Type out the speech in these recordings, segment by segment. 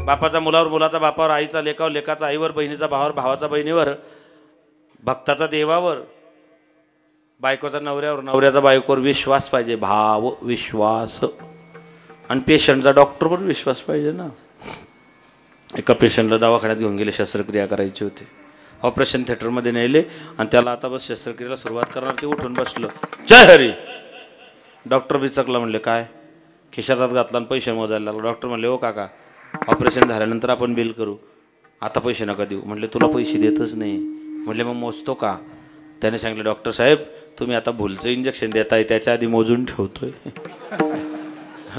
बापाचा मुलावर, मुलाचा बापावर, आईचा लेकावर, लेकाचा आईवर, बहिणीचा भावावर, भावाचा बहिणीवर, भक्ताचा देवावर, बायकोचा नवऱ्यावर, नवऱ्याचा बायकोवर विश्वास पाहिजे. भाव विश्वास. आणि पेशंटचा डॉक्टरवर विश्वास पाहिजे ना. एका पेशंटला दवाखान्यात घेऊन गेले, शस्त्रक्रिया करायची होती. ऑपरेशन थिएटरमध्ये नेले आणि त्याला आता बस शस्त्रक्रियेला सुरुवात करणार. ते उठून बसलं, जय हरी. डॉक्टर बिचकला, म्हणले काय? खिशातात घातला आणि पैसे मोजायला लागला. डॉक्टर म्हणले, हो काका, ऑपरेशन झाल्यानंतर आपण बिल करू, आता पैसे नका देऊ. म्हणले, तुला पैसे देतच नाही. म्हणले, मग मोजतो का? त्याने सांगितलं, डॉक्टर साहेब, तुम्ही आता भूलचं इंजेक्शन देताय, त्याच्या आधी मोजून ठेवतोय.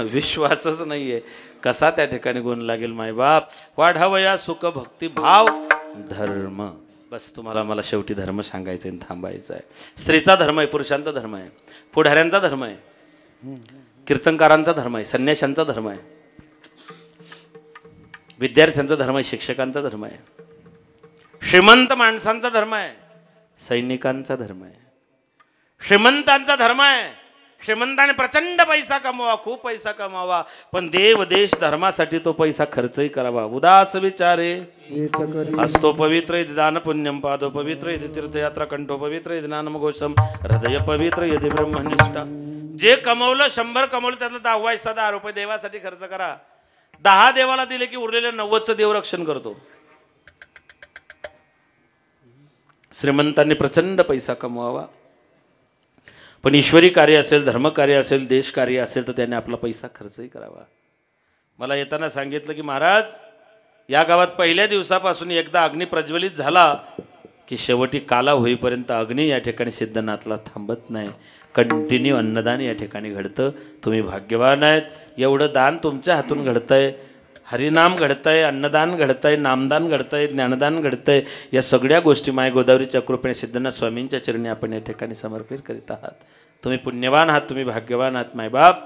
विश्वासच नाही आहे. कसा त्या ठिकाणी गुण लागेल? मायबाप वाढावया सुख भक्ती भाव धर्म. बस तुम्हाला मला शेवटी धर्म सांगायचं आहे, थांबायचं आहे. स्त्रीचा धर्म आहे, पुरुषांचा धर्म आहे, पुढाऱ्यांचा धर्म आहे, कीर्तनकारांचा धर्म आहे, संन्याशांचा धर्म आहे, विद्यार्थ्यांचा धर्म आहे, शिक्षकांचा धर्म आहे, श्रीमंत माणसांचा धर्म आहे, सैनिकांचा धर्म आहे. श्रीमंतांचा धर्म आहे, श्रीमंताने प्रचंड पैसा कमवा, खूप पैसा कमावा, पण देव देश धर्मासाठी तो पैसा खर्चही करावा. उदास विचारे हस्तो पवित्र यदि दान पुण्यम, पादो पवित्र यदि तीर्थयात्रा, कंठो पवित्र यदि नामघोषम, हृदय पवित्र यदि ब्रह्मनिष्ठा. जे कमवलं, 100 कमवलं, त्यातलं 10 रुपये देवासाठी खर्च करा. 10 देवाला दिले की उरलेल्या 90चं देव रक्षण करतो. श्रीमंतांनी प्रचंड पैसा कमवावा, पण ईश्वरी कार्य असेल, धर्मकार्य असेल, देशकार्य असेल तर त्याने आपला पैसा खर्चही करावा. मला येताना सांगितलं की महाराज, या गावात पहिल्या दिवसापासून एकदा अग्नी प्रज्वलित झाला की शेवटी काला होईपर्यंत अग्नी या ठिकाणी सिद्धनाथला थांबत नाही. कंटिन्यू अन्नदान या ठिकाणी घडतं. तुम्ही भाग्यवान आहेत, एवढं दान तुमच्या हातून घडतंय. हरिनाम घडतंय, अन्नदान घडतंय, नामदान घडतंय, ज्ञानदान घडतंय. या सगळ्या गोष्टी माय गोदावरीच्या कृपेने सिद्धनाथ स्वामींच्या चरणी आपण या ठिकाणी समर्पित करीत आहात. तुम्ही पुण्यवान आहात, तुम्ही भाग्यवान आहात मायबाप.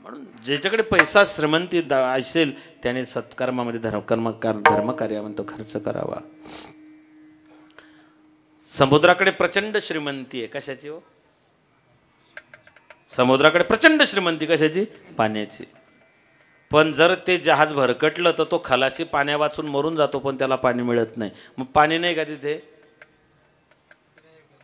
म्हणून ज्याच्याकडे पैसा, श्रीमंती असेल त्याने सत्कर्मामध्ये धर्मकार्यामध्ये खर्च करावा. समुद्राकडे प्रचंड श्रीमंती आहे. कशाची हो? समुद्राकडे प्रचंड श्रीमंती कशाची? पाण्याची. पण जर ते जहाज भरकटलं तर तो खलाशी पाण्या वाचून मरून जातो, पण त्याला पाणी मिळत नाही. मग पाणी नाही का तिथे?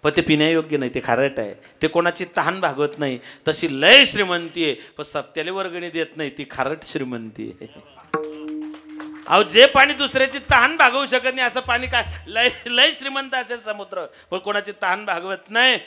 पण ते पिण्यायोग्य नाही, ते खारट आहे, ते कोणाची तहान भागवत नाही. तशी लय श्रीमंती आहे, पण सप्त्याला वर्गणी देत नाही, ती खारट श्रीमंती आहे. अहो, जे पाणी दुसऱ्याची तहान भागवू शकत नाही असं पाणी काय? लय लय श्रीमंत असेल समुद्र, पण कोणाची तहान भागवत नाही.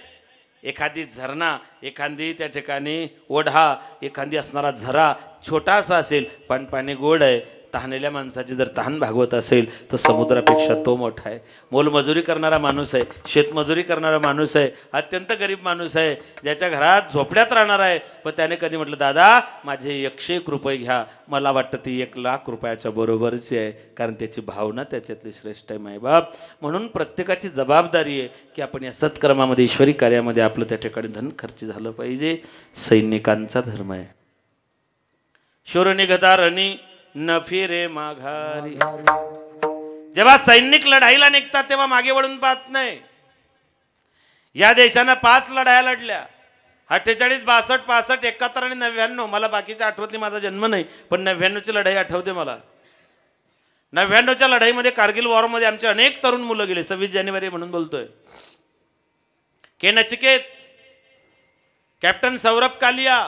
एखादी झरणा, एखादी त्या ठिकाणी ओढा, एखादी असणारा झरा छोटासा असेल पण पाणी गोड आहे, तहानेल्या माणसाची जर तहान भागवत असेल तर समुद्रापेक्षा तो मोठा आहे. मोलमजुरी करणारा माणूस आहे, शेतमजुरी करणारा माणूस आहे, अत्यंत गरीब माणूस आहे, ज्याच्या घरात झोपड्यात राहणार आहे, पण त्याने कधी म्हटलं, दादा माझे 101 रुपये घ्या, मला वाटतं ती 1,00,000 रुपयाच्या बरोबरची आहे, कारण त्याची भावना त्याच्यातली श्रेष्ठ आहे मायबाप. म्हणून प्रत्येकाची जबाबदारी आहे की आपण या सत्कर्मामध्ये, ईश्वरी कार्यामध्ये आपलं त्या ठिकाणी धन खर्च झालं पाहिजे. सैनिकांचा धर्म आहे. शूर निघता रणी न फिरे माघारी. जेव्हा सैनिक लढाईला निघतात तेव्हा मागे वळून पाहत नाही. या देशानं 5 लढाया लढल्या, 48, 62, 65, 71 आणि 99. मला बाकीचे आठवत नाही, माझा जन्म नाही, पण 99ची लढाई आठवते मला. 99च्या लढाईमध्ये, कारगिल वॉरमध्ये आमचे अनेक तरुण मुलं गेले. 26 जानेवारी म्हणून बोलतोय. K Nachiket, captain Saurabh Kalia,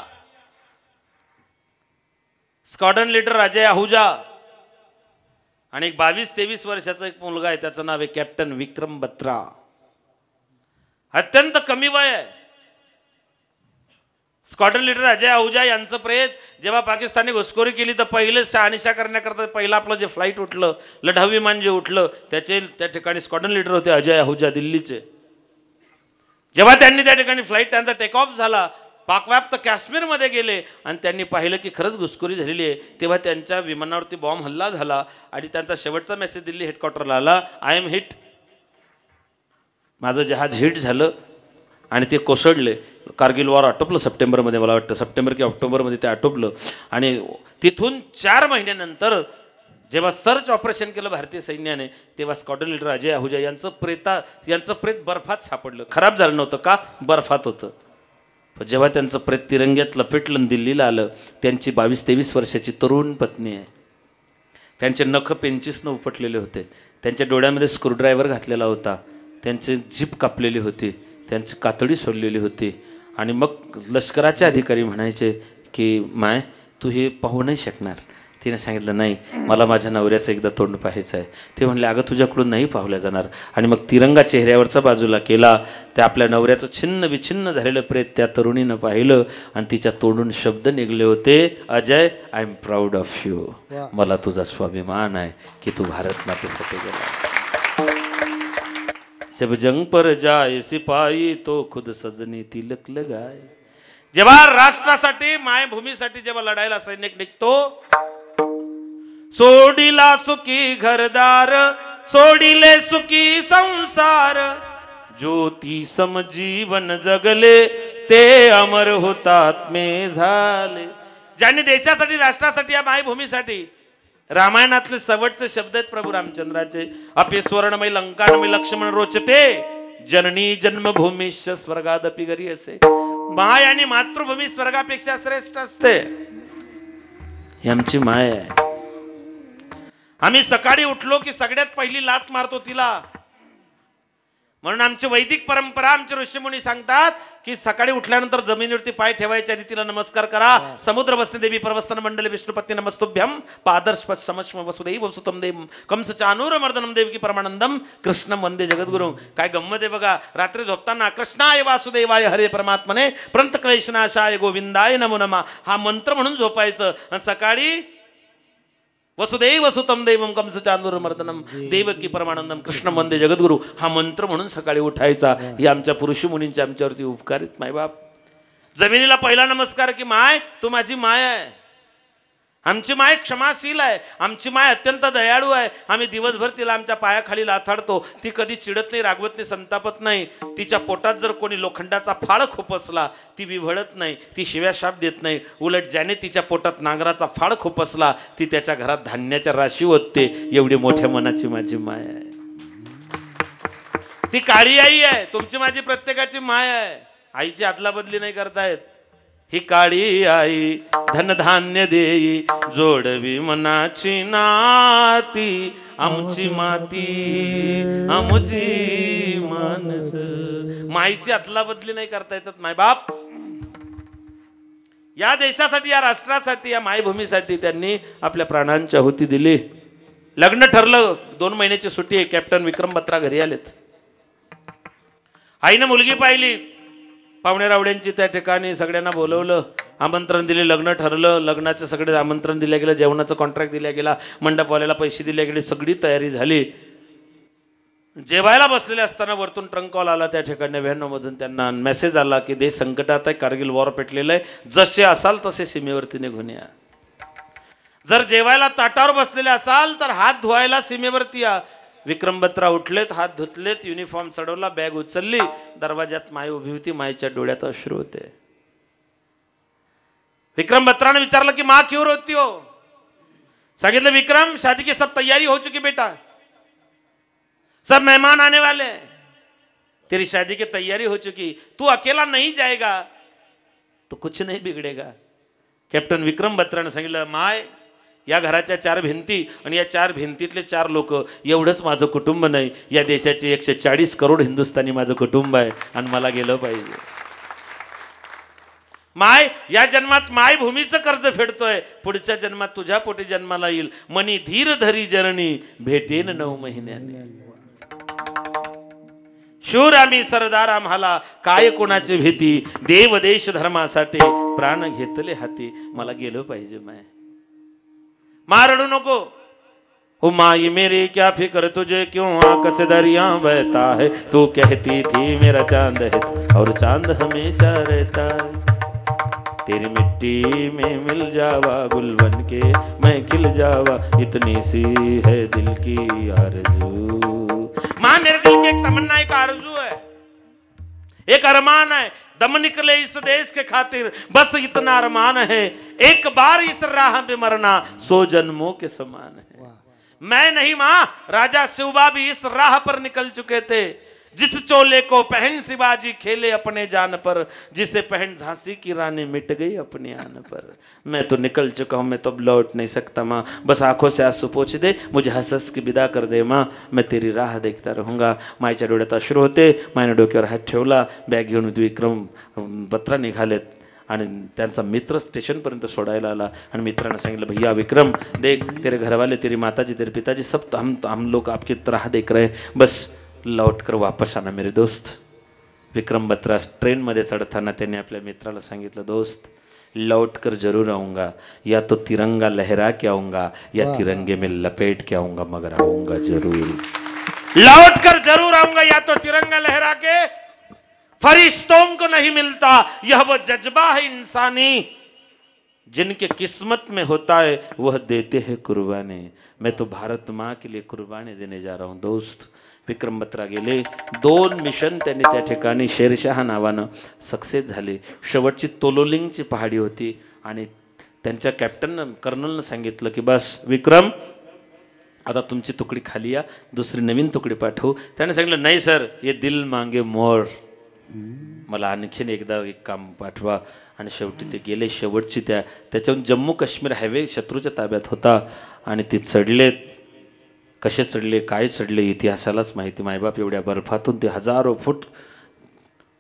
squadron leader Ajay Ahuja आणि एक 22-23 वर्षाचा एक मुलगा आहे, त्याचं नाव आहे कॅप्टन विक्रम बत्रा. अत्यंत कमी वय आहे. स्क्वॉड्रन लीडर अजय आहुजा यांचं प्रेत जेव्हा पाकिस्तानने घुसखोरी केली तर पहिले शहानिशा करण्याकरता पहिलं आपलं जे फ्लाईट उठलं, लढाऊ विमान जे उठलं, त्याचे त्या ठिकाणी स्क्वॉड्रन लीडर होते अजय आहुजा, दिल्लीचे. जेव्हा त्यांनी त्या ठिकाणी फ्लाईट त्यांचा टेक ऑफ झाला, पाकव्याप्त काश्मीरमध्ये गेले आणि त्यांनी पाहिलं की खरंच घुसखोरी झालेली आहे, तेव्हा त्यांच्या विमानावरती बॉम्ब हल्ला झाला आणि त्यांचा शेवटचा मेसेज दिल्ली हेडक्वार्टरला आला, आय एम हिट. माझं जहाज हिट झालं आणि ते कोसळले. कारगिल वॉर आटोपलं सप्टेंबरमध्ये, मला वाटतं सप्टेंबर किंवा ऑक्टोबरमध्ये ते आटोपलं. आणि तिथून 4 महिन्यानंतर जेव्हा सर्च ऑपरेशन केलं भारतीय सैन्याने, तेव्हा स्क्वॉड्रन लीडर अजय आहुजा यांचं प्रेत बर्फात सापडलं. खराब झालं नव्हतं का? बर्फात होतं. जेव्हा त्यांचं प्रेत तिरंग्यात लपेटलं दिल्लीला आलं, त्यांची 22-23 वर्षाची तरुण पत्नी आहे. त्यांचे नख पेंचीसनं उपटलेले होते, त्यांच्या डोळ्यामध्ये स्क्रूड्रायव्हर घातलेला होता, त्यांचे जीभ कापलेली होती, त्यांची कातडी सोडलेली होती. आणि मग लष्कराचे अधिकारी म्हणायचे की माय तू हे पाहू नाही शकणार. तिने सांगितलं नाही, मला माझ्या नवऱ्याचं एकदा तोंड पाहायचं आहे. ते म्हणले अगं तुझ्याकडून नाही पाहल्या जाणार. आणि मग तिरंगा चेहऱ्यावरचा बाजूला केला. त्या आपल्या नवऱ्याचं छिन्न विछिन्न झालेलं प्रेत त्या तरुणीनं पाहिलं आणि तिच्या तोंडून शब्द निघले होते, Ajay I am proud of you. मला तुझा स्वाभिमान आहे की तू भारत मातेसाठी गेला. जब जंग पर जाए सिपाही तो खुद सजनी तिलक लगाए. जेव्हा राष्ट्रासाठी मायभूमीसाठी जेव्हा लढायला सैनिक निघतो, सोडिला सुखी घरदार सोडिले सुखी संसार, ज्योती समजीवन जगले ते अमर हुतात्मे झाले. ज्यांनी देशासाठी राष्ट्रासाठी या मायभूमीसाठी, रामायणातले शेवटचे शब्द आहेत प्रभू रामचंद्राचे, अपि स्वर्णमय लंकानमय लक्ष्मण रोचते जननी जन्मभूमीश स्वर्गादपि गरी असे. माय आणि मातृभूमी स्वर्गापेक्षा श्रेष्ठ असते. ही आमची माय आहे. आम्ही सकाळी उठलो की सगळ्यात पहिली लात मारतो तिला. म्हणून आमची वैदिक परंपरा, आमचे ऋषीमुनी सांगतात की सकाळी उठल्यानंतर जमिनीवरती पाय ठेवायच्या आधी तिला नमस्कार करा. समुद्र वसने देवी परवस्थान मंडले विष्णुपत्नी नमस्तुभ्यम पादर्श समश्म वसुदैव वसुतम देव कंस चानूर मर्दनम देवकी परमानंदम कृष्णम वंदे जगद्गुरु. काय गंमत आहे बघा. रात्री झोपताना कृष्णाय वासुदेवाय हरे परमात्मने प्रंत क्लेशनाशाय गोविंदाय नमो नमः हा मंत्र म्हणून झोपायचं. आणि सकाळी वसुदेव वसुतम देवम कंस चांदूर मर्दनम देवकी परमानंदम कृष्ण वंदे जगद्गुरु हा मंत्र म्हणून सकाळी उठायचा. ही आमच्या पुरुष मुनींच्या आमच्यावरती उपकार आहेत मायबाप. जमिनीला पहिला नमस्कार की माय तू माझी माय आहे. आमची माय क्षमाशील आहे. आमची माय अत्यंत दयाळू आहे. आम्ही दिवसभर तिला आमच्या पायाखाली लाथाडतो. ती कधी चिडत नाही, रागवत नाही, संतापत नाही. तिच्या पोटात जर कोणी लोखंडाचा फाळ खुपसला ती विव्हळत नाही, ती शिव्या शाप देत नाही. उलट ज्याने तिच्या पोटात नांगराचा फाळ खुपसला ती त्याच्या घरात धान्याच्या राशी ओतते. एवढी मोठ्या मनाची माझी माय आहे. ती काळी आई आहे. तुमची माझी प्रत्येकाची माय आहे. आईची अदला बदली नाही करतायत. ही काळी आई धनधान्य देई जोडवी मनाची नाती, आमची माती आमची मानस. माईची अदला बदली नाही करता येतात मायबाप. या देशासाठी, या राष्ट्रासाठी, या मायभूमीसाठी त्यांनी आपल्या प्राणांची आहुती दिली. लग्न ठरलं. 2 महिन्याची सुट्टी आहे. कॅप्टन विक्रम बत्रा घरी आलेत. आईनं मुलगी पाहिली. पाहुणे रावड्यांची त्या ठिकाणी सगळ्यांना बोलवलं, आमंत्रण दिले, लग्न ठरलं. लग्नाचं सगळे आमंत्रण दिलं गेलं, जेवणाचं कॉन्ट्रॅक्ट दिला गेला, मंडपवाल्याला पैसे दिले गेले, सगळी तयारी झाली. जेवायला बसलेले असताना वरतून ट्रंक कॉल आला. त्या ठिकाणी 99 मधून त्यांना मेसेज आला की देश संकटात आहे, कारगिल वॉर पेटलेलं आहे, जसे असाल तसे सीमेवरती निघून या. जर जेवायला ताटावर बसलेले असाल तर हात धुवायला सीमेवरती या. विक्रम बत्रा उठलेत, हात धुतलेत, युनिफॉर्म चढवला, बॅग उचलली. दरवाजात माय उभी होती. मायच्या डोळ्यात अश्रू होते. विक्रम बत्रा ने विचारलं की माँ क्यों रोती हो? सांगितलं विक्रम शादी की सब तैयारी हो चुकी बेटा, सब मेहमान आने वाले हैं, तेरी शादी की तैयारी हो चुकी, तू अकेला नहीं जाएगा तो कुछ नहीं बिगड़ेगा. कॅप्टन विक्रम बत्रा ने सांगितलं माय या घराच्या 4 भिंती आणि या 4 भिंतीतले 4 लोक एवढंच माझं कुटुंब नाही. या देशाचे 140 करोड हिंदुस्थानी माझं कुटुंब आहे आणि मला गेलं पाहिजे. माय या जन्मात मायभूमीचं कर्ज फेडतोय, पुढच्या जन्मात तुझ्या पोटी जन्माला येईल. मनी धीर धरी जननी भेटेन 9 महिन्याने. शूर आम्ही सरदार आम्हाला काय कोणाची भीती, देव देश धर्मासाठी प्राण घेतले हाती. मला गेलं पाहिजे माय. मारडू नको ओ माई मेरी क्या फिक्र तुझे क्यों आंख से दरिया बहता है, तू कहती थी मेरा चांद है और चांद हमेशा रहता है. तेरी मिट्टी में मिल जावा गुल बन के मैं खिल जावा, इतनी सी है दिल की आरज़ू. माँ मेरे दिल की एक तमन्ना, एक आरज़ू है, एक अरमान है. दम निकले इस देश के खातिर बस इतना अरमान है, एक बार इस राह पे मरना 100 जन्मों के समान है. मैं नहीं मां, राजा शिवबा भी इस राह पर निकल चुके थे. जिस चोले को पहन शिवाजी खेले अपने जान पर, जिसे पहन झांसी की रानी मिट गई अपने आन पर। मैं तो निकल चुका हूँ, मैं तो अब लौट नहीं सकता माँ, बस आंखों से आंसू पोंछ दे, मुझे हंस हंस की विदा कर दे माँ, मैं तेरी राह देखता रहूँगा। माईच्या डोळ्यात अश्रू होते, मायने डोक्यावर हात ठेवला, बॅग घेऊन विक्रम बत्रा निघालेत आणि त्यांचा मित्र स्टेशनपर्यंत सोडायला आला आणि मित्रांना सांगितलं, भैया विक्रम देख तेरे घरवाले, तेरी माताजी, तेरे पिताजी सब हम लोग आपकी राह देख रहे हैं, बस लौट कर वापस आना मेरे दोस्त। विक्रम बत्रा ट्रेनमध्ये चढताना त्यांनी आपल्या मित्राला सांगितलं, दोस्त लौट कर जरूर आऊँगा, या तो तिरंगा लहरा के आऊँगा या तिरंगे में लपेट के आऊँगा, मगर आऊँगा जरूर। लौट कर जरूर आऊँगा, या तो तिरंगा लहरा के, फरिश्तों को नहीं मिलता यह वो जज्बा है इंसानी, जिनके किस्मत में होता है वह देते हैं कुर्बानी। मैं तो भारत माँ के लिए कुर्बानी देने जा रहा हूँ दोस्त। विक्रम बत्रा गेले, 2 मिशन त्यांनी त्या ठिकाणी शेरशाह नावानं सक्सेस झाले। शेवटची तोलोलिंगची पहाडी होती आणि त्यांच्या कॅप्टन कर्नलनं सांगितलं की बस विक्रम आता तुमची तुकडी खाली या, दुसरी नवीन तुकडी पाठवू। त्याने सांगितलं नाही सर, ये दिल मांगे मोर, मला आणखीन एकदा एक काम पाठवा। आणि शेवटी ते गेले। शेवटची त्याच्याहून जम्मू काश्मीर हायवे शत्रूच्या ताब्यात होता आणि ते चढलेत, कसे चढले काय चढले इतिहासालाच माहिती। मायबाप एवढ्या बर्फातून ते हजारो फूट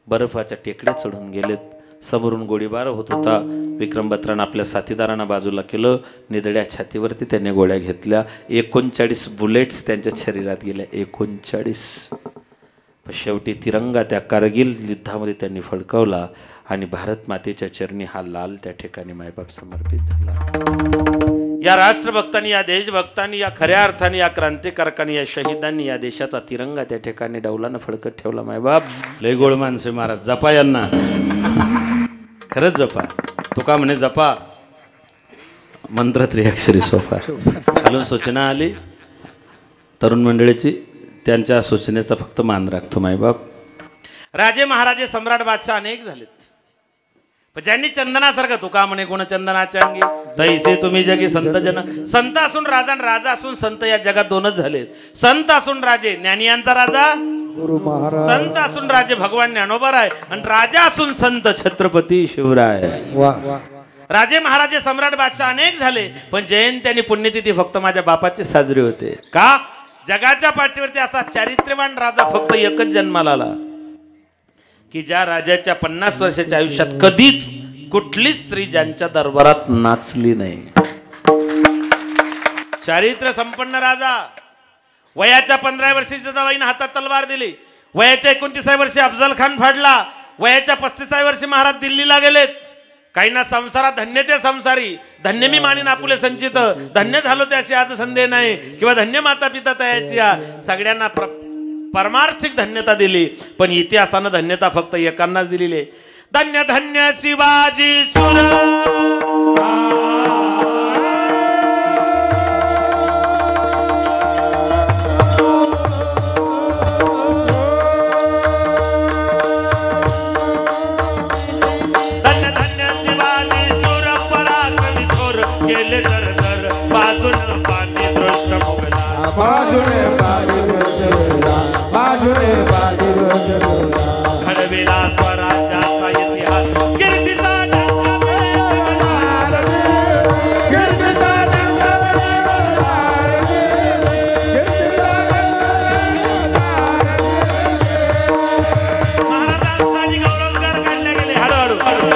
बर्फाच्या टेकड्या चढून गेलेत। समोरून गोळीबार होत होता। विक्रम बत्रानं आपल्या साथीदारांना बाजूला केलं, निदड्या छातीवरती त्यांनी गोळ्या घेतल्या। 39 बुलेट्स त्यांच्या शरीरात गेल्या, 39। शेवटी तिरंगा त्या कारगिल युद्धामध्ये त्यांनी फडकवला आणि भारत मातेच्या चरणी हा लाल त्या ठिकाणी मायबाप समर्पित झाला। या राष्ट्रभक्तांनी, या देशभक्तांनी, या खऱ्या अर्थाने या क्रांतिकारकांनी, या शहीदांनी या देशाचा तिरंगा त्या ठिकाणी डौलानं फडकत ठेवला। मायबाप लय गोड माणसे महाराज, जपा यांना, खरंच जपा। तुका म्हणे जपा मंत्र त्रिअक्षरी सोफा। खालून सूचना आली तरुण मंडळीची, त्यांच्या सूचनेचा फक्त मान राखतो मायबाप। राजे महाराजे सम्राट बादशाह अनेक झालेत, पण ज्यांनी चंदनासारखं, तुका म्हणे कोण चंदनाच्या अंगी तैसे तुम्ही जगी संत जन। संत असून राजा आणि राजा असून संत या जगात दोनच झालेत। संत असून राजे, ज्ञानियांचा राजा गुरु महाराज, संत असून राजे भगवान ज्ञानोबा आहे, आणि राजा असून संत छत्रपती शिवराय। राजे महाराजे सम्राट बादशाह अनेक झाले, पण जयंती आणि पुण्यतिथी फक्त माझ्या बापाचे साजरे होते। का? जगाच्या पाठीवरती असा चारित्र्यवान राजा फक्त एकच जन्माला आला की ज्या राजाच्या 50 वर्षाच्या आयुष्यात कधीच कुठलीच स्त्री ज्यांच्या दरबारात नाचली नाही। चारित्र्य संपन्न राजा। वयाच्या 15 वर्षी जिजाबाईंना हातात तलवार दिली, वयाच्या 29व्या वर्षी अफजल खान फाडला, वयाच्या 35व्या वर्षी महाराज दिल्लीला गेलेत। काहींना संसारात धन्य ते संसारी, धन्य मी मानीन आपुले संचित, धन्य झालो त्याची आज संदेह नाही, किंवा धन्य माता पिता तयाची, सगळ्यांना परमार्थिक धन्यता दिली, पण इतिहासानं धन्यता फक्त एकांनाच दिलेली। धन्य धन्य शिवाजी सुर, धन्य धन्य शिवाजी सुर, पराक्रमी थोर, केले दर दर बाजून पाणी दृष्ट मुगला, बाजूने घडविला स्वराज्याचा इतिहास, कीर्तीचा महाराजांसाठी गौरवगार काढले गेले हळूहळू।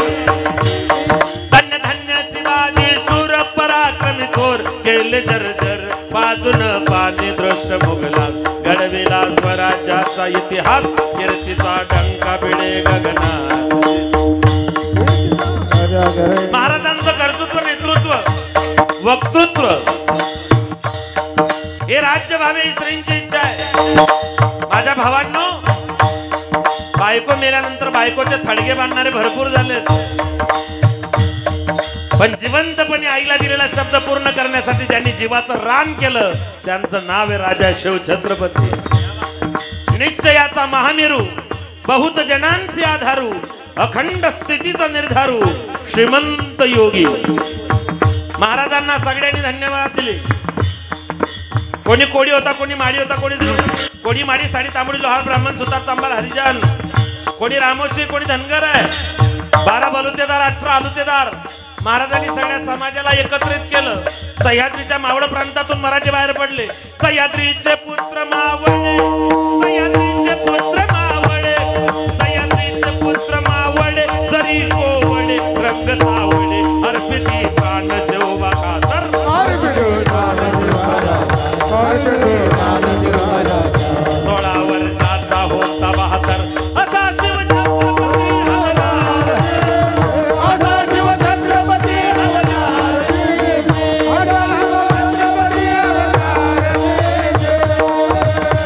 धन्य धन्य शिवाजी सूर, पराक्रमी थोर, केले जर्जर बाजून पाणी दृष्ट मुगला, घडविला स्वराज्याचा इतिहास, कीर्तीचा डंका भिडे गगनात। महाराजांचं कर्तृत्व, नेतृत्व, वक्तृत्व हे राज्य व्हावे ही श्रींची इच्छा आहे। माझ्या भावांनो, बायको मेल्यानंतर बायकोचे थडगे बांधणारे भरपूर झालेत, पण जिवंतपणे आईला दिलेला शब्द पूर्ण करण्यासाठी ज्यांनी जीवाचं रान केलं त्यांचं नाव आहे राजा शिव छत्रपती। निश्चयाचा महामेरू, बहुत जनांचे आधारू, अखंड स्थितीचा निर्धारू, श्रीमंत योगी। महाराजांना सगळ्यांनी धन्यवाद दिले। कोणी कोडी होता, कोणी माडी होता, कोणी कोणी माडी साडी तांबडी लोहार ब्राह्मण सुतार चांबार हरिजन, कोणी रामोशी, कोणी धनगर आहे. 12 बलुतेदार, 18 आलुतेदार. महाराजांनी सगळ्या समाजाला एकत्रित केलं. सह्याद्रीच्या मावळ प्रांतातून मराठी बाहेर पडले. सह्याद्रीचे पुत्र मावळे, सह्याद्रीचे पुत्र मावळे, सह्याद्रीचे पुत्र मावळे, जरी कोवळे रंग सावळे, अर्पिती प्राण शिवबा खातर, 16 वर्षाचा होता 72 असा शिवछत्रपती हवलदार, असा शिवछत्रपती हवलदार,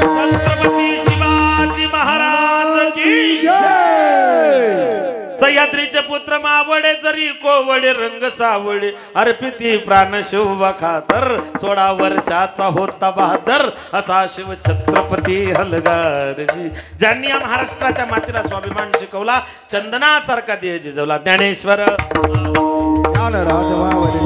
छत्रपती शिवाजी महाराज की जय. सह्याद्रीचे पुत्र मावळे, जरी कोवळे रंग सावळे, अर्पिती प्राण शिवबा खातर, 16 वर्षाचा होता 72 असा शिव छत्रपती हलगारजी. ज्यांनी या महाराष्ट्राच्या मातीला स्वाभिमान शिकवला, चंदनासारखा देह जिजवला. ज्ञानेश्वर ज्ञानराज मावळे